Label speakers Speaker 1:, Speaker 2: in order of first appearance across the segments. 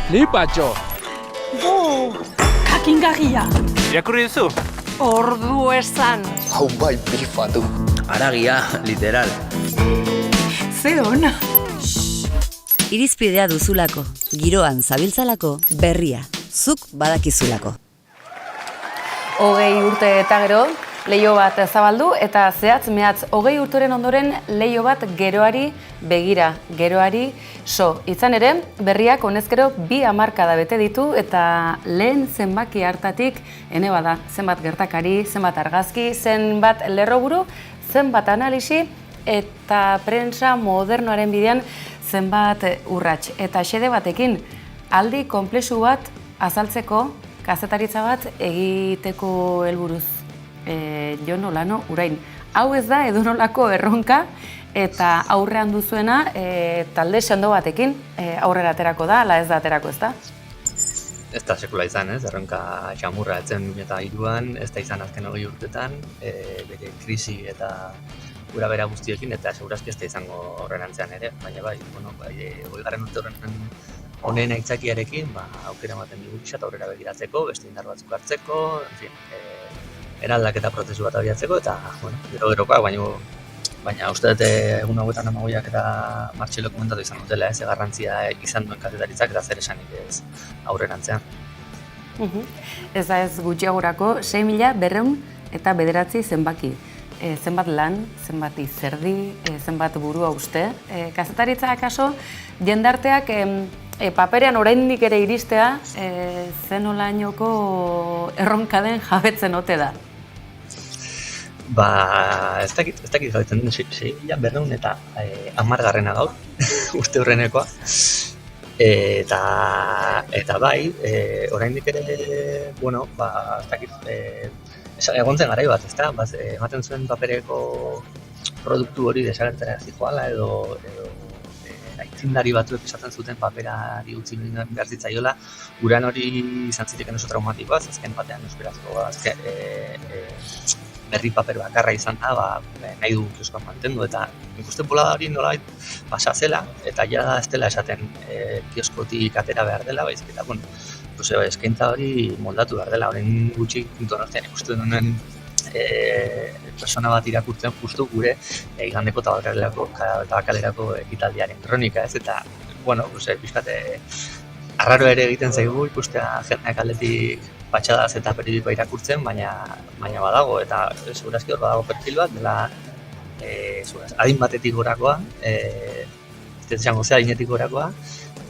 Speaker 1: Flipatxo!
Speaker 2: Kakingarria!
Speaker 3: Irakurri duzu?
Speaker 2: Ordu esan!
Speaker 4: Hau bai bifatu.
Speaker 5: Aragia, literal.
Speaker 2: Ze ona!
Speaker 6: Irizpidea duzulako, giroan zabiltzalako, berria, zuk badakizulako.
Speaker 7: 20 urte eta gero, leiho bat zabaldu eta zehatz mehatz 20 urteren ondoren leiho bat geroari begira, geroari so. Izan ere, berriak honezkero 2 hamarkada bete ditu eta lehen zenbaki hartatik ene bada, zenbat gertakari, zenbat argazki, zenbat lerroburu, zenbat analisi eta prentsa modernoaren bidean zenbat urrats. Eta xede batekin, aldi konplexu bat azaltzeko, kazetaritza bat egiteko helburuz. Jon Olano Urain. Hau ez da edonolako erronka eta aurrean duzuena talde sendo batekin aurrera aterako da, ala ez da aterako, ez da?
Speaker 8: Ez da sekula izan, ez? Erronka xamurra etzen 2003an, ez da izan azken 20 urtetan, bere krisi eta gura bera guztiekin, eta segurazki ez da izango horrerantzean ere, baina bai, goigarren urte honen aitzakiarekin, aukera ematen digu pixat aurrera begiratzeko, beste indar batzuk hartzeko, en fin, eraldaketa prozesu bat abiatzeko, eta, gero-gerokoak, baina uste dut egun hauetan amagoiak eta Martxelo komentatu izan dutela, ez garrantzia izan duen kazetaritzak eta zer esanik ez aurrerantzean.
Speaker 7: Ez da ez gutxiagorako 6.209 zenbaki. Zenbat lan, zenbat izerdi, zenbat burua uste. Kazetaritza akaso, jendarteak paperean oraindik ere iristea, zen olainoko erronkaden jabetzen ote da.
Speaker 8: Ez dakit jabetzen den, 6.200 eta 10 gaur, uste horrenekoa. Eta bai, oraindik ere, ez dakit, egon zen garai bat, ezta? Ematen zuen papereko produktu hori desagertzera zijoala edo aitzindari batzuek esaten zuten paperari utzi behar zitzaiola, guran hori izan ziteken oso traumatikoa, azken batean euskarazko berri paper bakarra izan da, nahi du kioskoan mantendu, eta ikusten bolada hori nolabait pasa zela, eta ja ez dela esaten kioskotik atera behar dela, baizik eta, eskaintza hori moldatu behar dela, horren gutxi puntu nortean ikusten honen persona bat irakurtzen justu gure igandeko tabakalerako ekitaldiaren kronika, ez? Eta, pixkate, arraro ere egiten zaigu ikustea jendeak aldetik patxadaz eta periodikoa irakurtzen, baina badago, eta segurazki hor badago perfil bat, dela adin batetik gorakoa, ez esango ze adinetik gorakoa,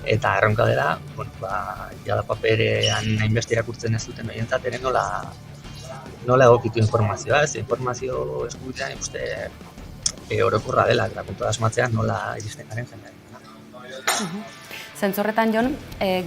Speaker 8: eta erronka dela, jada paperean hainbeste irakurtzen ez duten behintzat ere nola egokitu informazioa, ez informazio eskubidean ikuste orokorra dela, eta kontua asmatzean nola iristen garen jendean.
Speaker 7: Zentzorretan, Jon,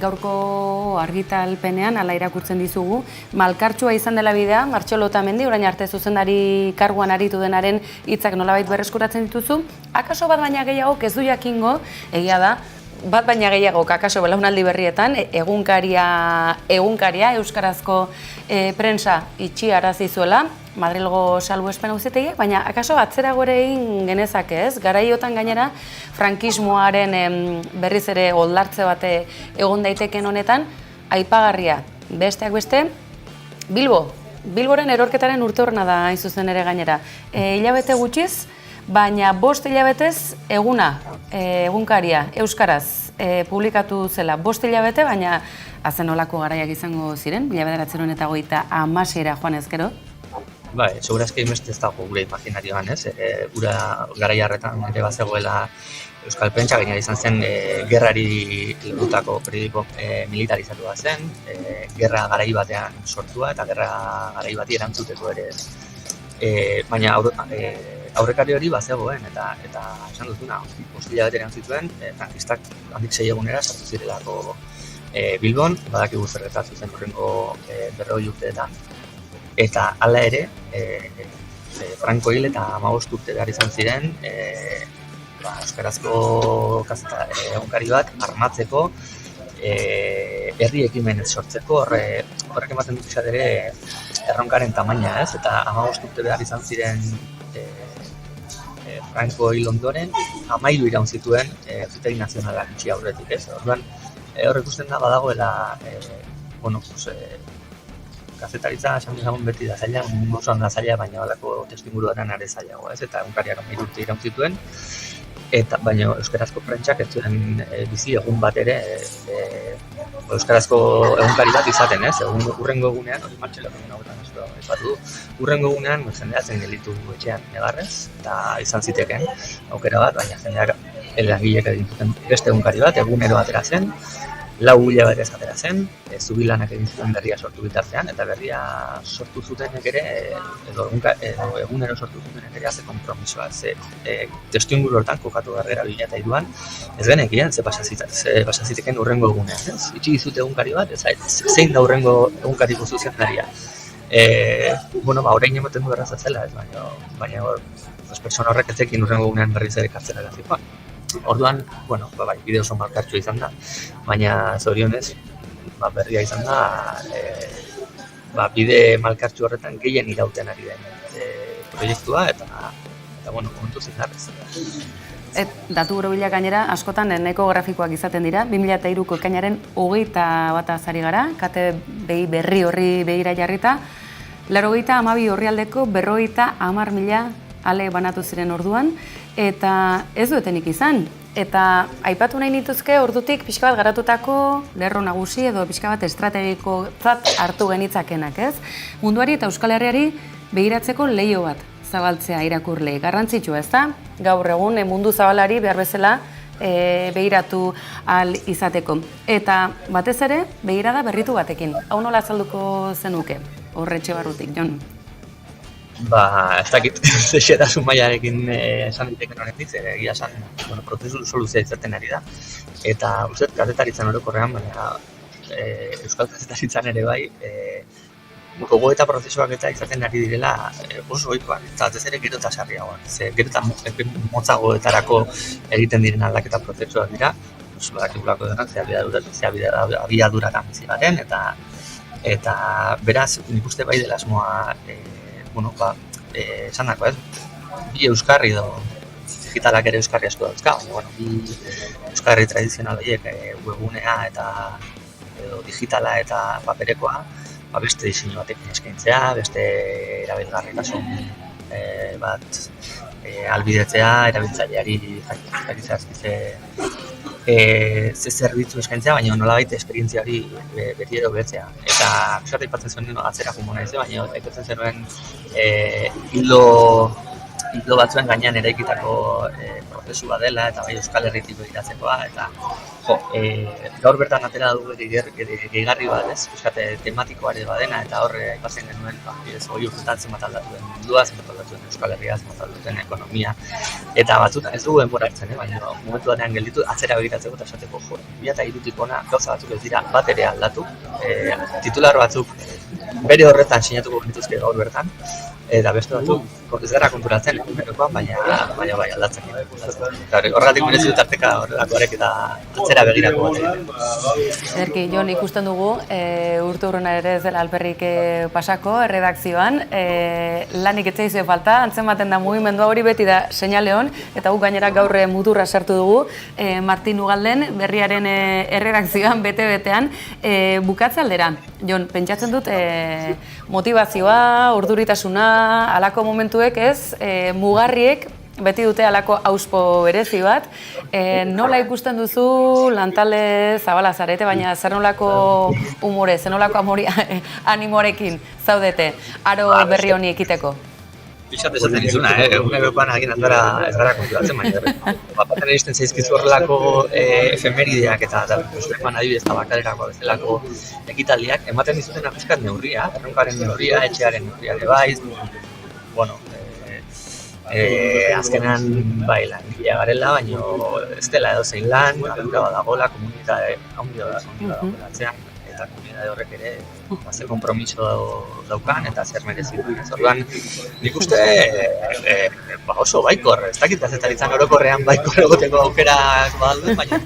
Speaker 7: gaurko argitalpenean ala irakurtzen dizugu, malkartsua izan dela bidea, Martxelo Otamendi, orain arte zuzendari karguan aritu denaren hitzak nolabait berreskuratzen dituzu, akaso bat baina gehiago ez du jakingo, egia da, bat baina gehiago akaso belaunaldi berrietan, egunkaria euskarazko prentsa itxiarazi zuela, Madrilgo salbuespen auzitegiak, baina akaso atzerago ere egin genezake, ez? Garaiotan gainera frankismoaren berriz ere oldartze bate egon daiteken honetan, aipagarria, besteak beste, Bilboren erorketaren urte horrena da hain zuzen ere gainera. Hilabete gutxiz, baina 5 hilabetez egunkaria euskaraz publikatu zela 5 hilabete, baina azen olako garaiak izango ziren, 1926 joan ezkero.
Speaker 8: Segurazki hainbeste ez dago gure imaginarioan, ez? Gura garai harretan ere bazegoela euskal pentsa, gainera izan zen gerrari lotutako periodiko militarizatua zen, gerra garai batean sortua eta gerra garai bati erantzuteko ere. Baina aurrekari hori bazegoen eta esan dutuna, 5 hilabetean zituen, frankistak handik 6 egunera sartu zirelako Bilbon, badakigu zer gertatu zen horrengo 40 urteetan. Eta hala ere, Franco hil eta 15 urte behar izan ziren, euskarazko egunkari bat armatzeko, herri ekimenez sortzeko, horrek ematen dut ere erronkaren tamaina, ez? Eta 15 urte behar izan ziren Franco hil ondoren, 13 iraun zituen Auzitegi Nazionalak itxi aurretik, ez? Orduan, hor ikusten da badagoela, kazetaritza esan dezagun beti da zaila, mundu osoan da zaila, baina balako testuinguruaren are zailago, ez? Eta egunkariak 10 urte iraun zituen, eta baina euskarazko prentsak ez zuen bizi egun bat ere euskarazko egunkari bat izaten, ez? Urrengo egunean, hori Martxelok hauetan aipatu du, urrengo egunean jendea zen gelitu etxean negarrez, eta izan zitekeen aukera bat, baina jendeak langileek egin zuten beste egunkari bat, egunero atera zen, 4 hilabetez atera zen, zubilanak egin zuten berria sortu bitartean, eta berria sortu zutenek ere, edo egunero sortu zutenek ere, ze konpromisoa, testuinguru hortan kokatu garrera 2003an, ez genekien, ze pasaziteken urrengo egunean, ez? Itxi dizute egunkari bat, zein da urrengo egunkariko zuzendaria. Orain ematen du erraza zela, ez, baina persona horrek ezekin urrengo egunean berriz ere kartzela grazikoa. Orduan, bide oso malkartsua izan da, baina zorionez, berria izan da, bide malkartsu horretan gehien irauten ari den proiektua, eta momentu zindarrez.
Speaker 7: Datu borobilak gainera, askotan nahiko grafikoak izaten dira, 2003ko ekainaren 21 ari gara, KTBI berri horri begira jarrita, 82 orrialdeko 50.000 ale banatu ziren orduan, eta ez duetenik izan. Eta aipatu nahi nituzke ordutik pixka bat garatutako lerro nagusi edo pixka bat estrategikotzat hartu genitzakenak, ez? Munduari eta Euskal Herriari begiratzeko leiho bat zabaltzea irakurle. Garrantzitsua, ez da? Gaur egun mundu zabalari behar bezala begiratu ahal izateko. Eta batez ere, begirada berritu batekin. Hau nola azalduko zenuke, horretxe barrutik, Jon?
Speaker 8: Ez dakit, zexetasun mailarekin esan diteken horretitz, egia esan, prozesu soluzia izaten ari da. Eta uste, kazetaritzan orokorrean, baina euskal kazetaritzan ere bai, gogo eta prozesuak eta izaten ari direla oso ohikoak, eta ez ere gero eta sarriagoak. Gero eta motzagoetarako egiten diren aldaketa prozesuak dira, badakigulako denak, ze abiadurakan bizi garen, eta beraz, nik uste bai dela asmoa esan dako, bi euskarri edo digitalak ere euskarri asko dauzka, bi euskarri tradizional horiek webgunea edo digitala eta paperekoa, beste diseinu batekin eskaintzea, beste erabilgarritasun bat albidetzea, erabiltzaileari ze zerbitzu eskaintzea, baina nolabait esperientzia hori beti ero betzea. Eta pixkat aipatzen zuen atzera jumona ez, baina aipatzen zenuen hildo batzuen gainean eraikitako prozesu bat dela, eta bai Euskal Herritik begiratzekoa, eta gaur bertan atera dugu gehigarri bat, ez? Pixkat tematikoa ere badena, eta horre aipatzen genuen, hori urtetan zenbat aldatu den mundua, zenbat aldatu den Euskal Herria, zenbat aldatu den ekonomia, eta batzutan ez dugu denbora hartzen, baina momentu batean gelditu atzera begiratzeko eta esateko 2003tik hona gauza batzuk ez dira bat ere aldatu, titular batzuk bere horretan sinatuko genituzke gaur bertan, eta beste batzuk ez gara konturatzen egunerokoan, baina bai aldatzen. Horregatik merezi dut arteka horrelakoarek eta atzera begirako bat.
Speaker 7: Ederki, Jon, ikusten dugu, urte urruna ere ez dela alperrik pasako, erredakzioan, lanik etzaizue falta, antzematen da mugimendua hori beti da seinaleon, eta guk gainera gaur muturra sartu dugu, Martin Ugalden, berriaren erredakzioan, bete-betean, bukatze aldera. Jon, pentsatzen dut, motivazioa, urduritasuna, halako momentuek ez, mugarriek beti dute halako auspo berezi bat. Nola ikusten duzu lantalde zabala zarete, baina zer nolako umore, zer nolako animorekin zaudete, aro berri honi ekiteko?
Speaker 8: Pixat esaten izuna, egunerokoan agin ez gara konturatzen, baina baten egiten zaizkizu horrelako efemerideak eta ustekoan adibidez tabakalerakoa bezalako ekitaldiak, ematen dizuten apizkat neurria, erronkaren neurria, etxearen neurria ere baiz, azkenan bai langilea garela, baina ez dela edo zein lan, ardura badagoela, komunitate handia dagoela atzean, eta komunitate horrek ere zer konpromiso daukan eta zer merezi duen. Orduan, nik uste oso baikor, ez dakit kazetaritzan orokorrean baikor egoteko aukera badalduen, baina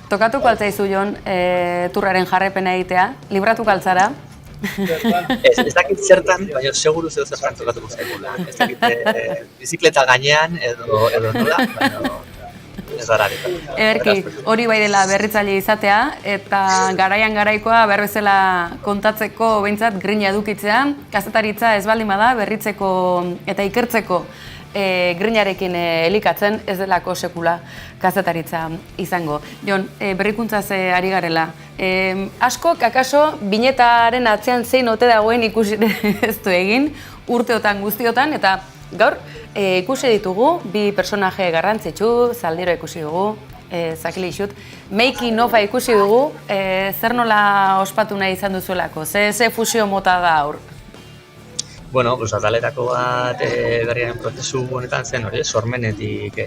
Speaker 7: Tokatuko altzaizu, Jon, turraren jarrepena egitea, libratuko altzara?
Speaker 8: Ez dakit zertan, baina seguru zertan tokatuko zaigula. Ez dakit bizikleta gainean edo nola, baina ez gara.
Speaker 7: Ederki, hori bai dela berritzaile izatea, eta garaian garaikoa behar bezala kontatzeko behintzat grina edukitzea, kazetaritza ez baldin bada berritzeko eta ikertzeko grinarekin elikatzen ez delako sekula kazetaritza izango. Jon, berrikuntzaz ari garela. Askok, akaso, binetaren atzean zein ote dagoen ikusi ez du egin, urteotan guztiotan, eta gaur ikusi ditugu, bi personaje garrantzitsu, Zaldiro ikusi dugu, Zakili Xut, making of ikusi dugu, zer nola ospatu nahi izan duzuelako, ze fusio mota da aur?
Speaker 8: Bueno, pues ataletako bat berriaren prozesu honetan zen hori, sormenetik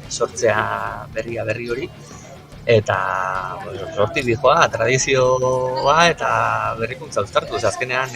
Speaker 8: sortzea berri hori. Eta hortik dijoa, tradizioa eta berrikuntza uztartu. Azkenean,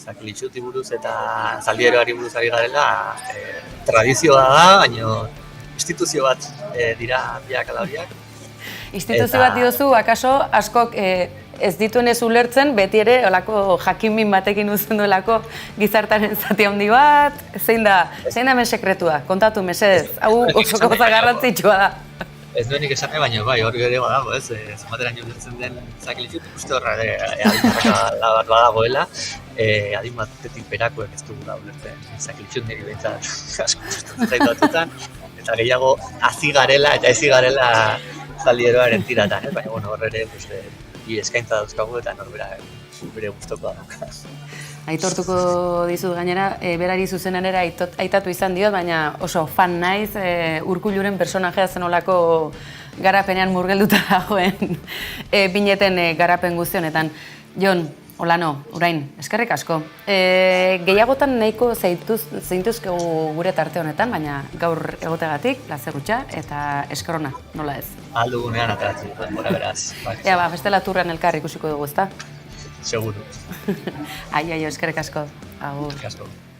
Speaker 8: Zakili Xuti buruz eta Zaldiroari buruz ari garela, tradizioa da, baina instituzio bat dira biak ala horiak.
Speaker 7: Instituzio bat diozu, akaso, askok ez dituenez ulertzen, beti ere olako jakinmin batekin uzten duelako gizartaren zati handi bat, zein da hemen sekretua, kontatu mesedez, hau oso gauza garrantzitsua da.
Speaker 8: Ez duenik esan baina bai, hori ere badago, ez, zenbateraino ulertzen den Zakili Xut, uste horra adinmarka bat badagoela, adin batetik berakoek ez dugula ulertzen Zakili Xut niri behintzat asko zaitu batzutan, eta gehiago hazi garela eta ezi garela Zaldieroaren tiratan, baina bueno, horre ere bi eskaintza dauzkagu eta norbera bere gustokoa dauka.
Speaker 7: Aitortuko dizut gainera, berari zuzenan ere aitatu izan diot, baina oso fan naiz, Urkulluren personajea zenolako garapenean murgelduta dagoen bineten garapen guztionetan. Jon, Olano, orain, eskerrik asko. Gehiagotan nahiko zeintuzkegu gure tarte honetan, baina gaur egotegatik, plazer hutsa eta eskerrona, nola ez?
Speaker 8: Aldugunean ateratzen dut, bora beraz.
Speaker 7: Ja, bestela turrean elkar ikusiko dugu, ezta?
Speaker 8: Seguro.
Speaker 7: Ai, eskerrik asko. Agur.
Speaker 8: Eskerrik asko.